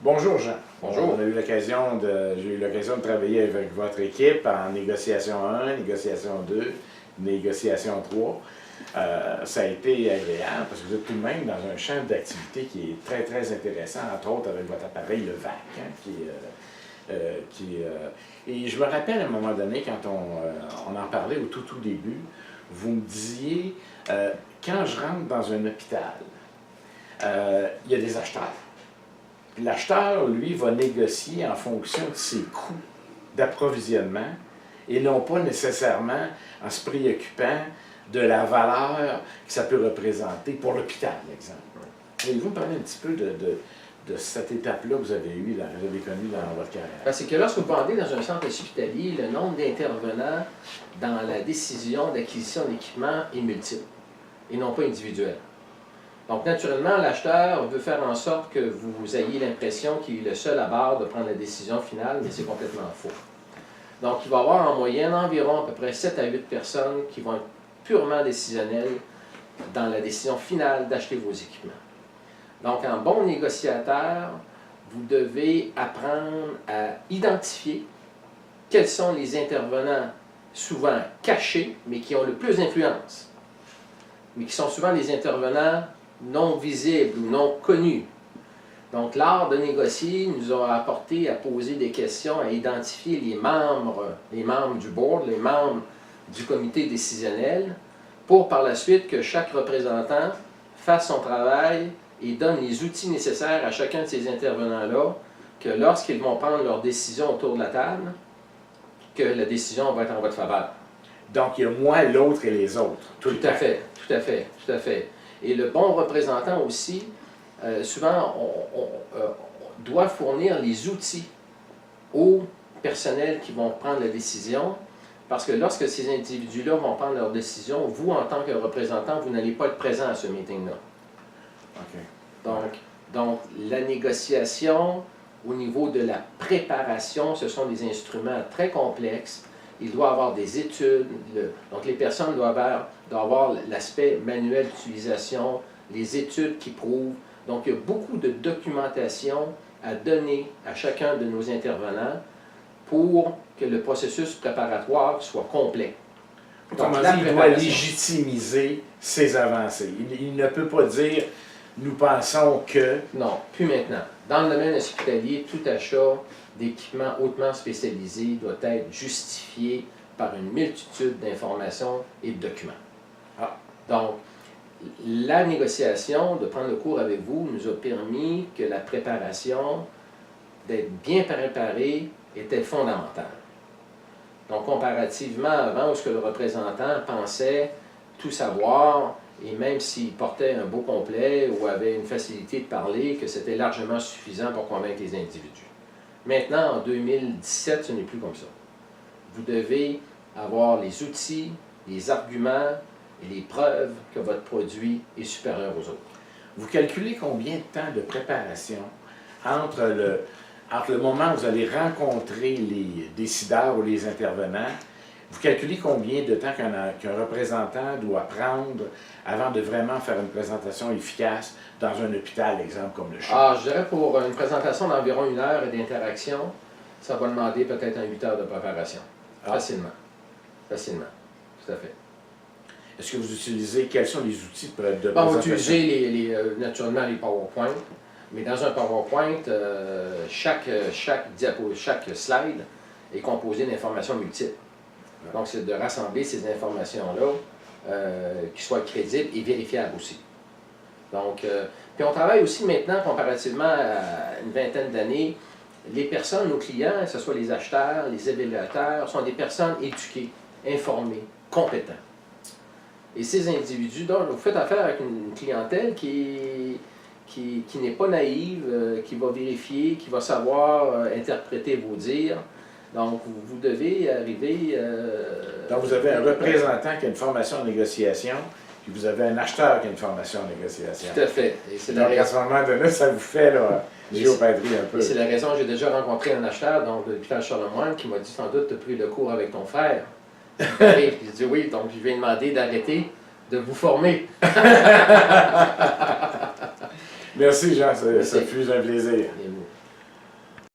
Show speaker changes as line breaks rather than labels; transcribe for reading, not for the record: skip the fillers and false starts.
Bonjour Jean.
Bonjour.
J'ai eu l'occasion de travailler avec votre équipe en négociation 1, négociation 2, négociation 3. Ça a été agréable parce que vous êtes tout de même dans un champ d'activité qui est très, très intéressant, entre autres avec votre appareil, le VAC, et je me rappelle à un moment donné, quand on en parlait au tout début, vous me disiez, quand je rentre dans un hôpital, il y a des acheteurs. L'acheteur, lui, va négocier en fonction de ses coûts d'approvisionnement et non pas nécessairement en se préoccupant de la valeur que ça peut représenter pour l'hôpital, par exemple. Pouvez-vous me parler un petit peu de cette étape-là que vous avez connue dans votre carrière?
C'est que lorsque vous vendez dans un centre hospitalier, le nombre d'intervenants dans la décision d'acquisition d'équipement est multiple et non pas individuel. Donc, naturellement, l'acheteur veut faire en sorte que vous ayez l'impression qu'il est le seul à bord de prendre la décision finale, mais c'est complètement faux. Donc, il va y avoir en moyenne environ à peu près 7 à 8 personnes qui vont être purement décisionnelles dans la décision finale d'acheter vos équipements. Donc, en bon négociateur, vous devez apprendre à identifier quels sont les intervenants souvent cachés, mais qui ont le plus d'influence, mais qui sont souvent des intervenants non visibles ou non connus. Donc, l'art de négocier nous a apporté à poser des questions, à identifier les membres du board, les membres du comité décisionnel, pour par la suite que chaque représentant fasse son travail et donne les outils nécessaires à chacun de ces intervenants-là, que lorsqu'ils vont prendre leur décision autour de la table, que la décision va être en votre faveur.
Donc, il y a moi, l'autre et les autres.
Tout à fait, tout à fait, tout à fait. Et le bon représentant aussi, souvent, doit fournir les outils aux personnels qui vont prendre la décision, parce que lorsque ces individus-là vont prendre leur décision, vous, en tant que représentant, vous n'allez pas être présent à ce meeting-là. Donc, la négociation, au niveau de la préparation, ce sont des instruments très complexes. Il doit y avoir des études, donc les personnes doivent avoir l'aspect manuel d'utilisation, les études qui prouvent. Donc, il y a beaucoup de documentation à donner à chacun de nos intervenants pour que le processus préparatoire soit complet.
Donc, il doit légitimiser ses avancées. Il ne peut pas dire « nous pensons que ».
Non, plus maintenant. Dans le domaine hospitalier, tout achat d'équipements hautement spécialisés doit être justifié par une multitude d'informations et de documents. Donc, la négociation, de prendre le cours avec vous, nous a permis que la préparation, d'être bien préparé, était fondamentale. Donc, comparativement avant, où ce que le représentant pensait tout savoir, et même s'il portait un beau complet ou avait une facilité de parler, que c'était largement suffisant pour convaincre les individus. Maintenant, en 2017, ce n'est plus comme ça. Vous devez avoir les outils, les arguments et les preuves que votre produit est supérieur aux autres.
Vous calculez combien de temps de préparation entre le moment où vous allez rencontrer les décideurs ou les intervenants, vous calculez combien de temps qu'un représentant doit prendre avant de vraiment faire une présentation efficace dans un hôpital, exemple comme le CHUM?
Je dirais pour une présentation d'environ 1 heure d'interaction, ça va demander peut-être 8 heures de préparation. Facilement. Facilement. Tout à fait.
Est-ce que vous utilisez, quels sont les outils de présentation?
Bon, vous utilisez naturellement les PowerPoint, mais dans un PowerPoint, chaque slide est composé d'informations multiples. Donc, c'est de rassembler ces informations-là qui soient crédibles et vérifiables aussi. Donc, puis on travaille aussi maintenant, comparativement à une vingtaine d'années, les personnes, nos clients, que ce soit les acheteurs, les évaluateurs, sont des personnes éduquées, informées, compétentes. Et ces individus, donc, vous faites affaire avec une clientèle qui n'est pas naïve, qui va vérifier, qui va savoir interpréter vos dires. Donc, vous devez arriver...
Donc, vous avez un représentant qui a une formation en négociation, puis vous avez un acheteur qui a une formation en négociation.
Tout à fait. Et
donc, à ce moment donné, ça vous fait géopatrie un peu.
C'est la raison, j'ai déjà rencontré un acheteur donc, de l'hôpital Charlemagne qui m'a dit, sans doute, tu as pris le cours avec ton frère. J'ai dit oui, donc je lui ai demandé d'arrêter de vous former.
Merci Jean, ça fut un plaisir.
Et vous.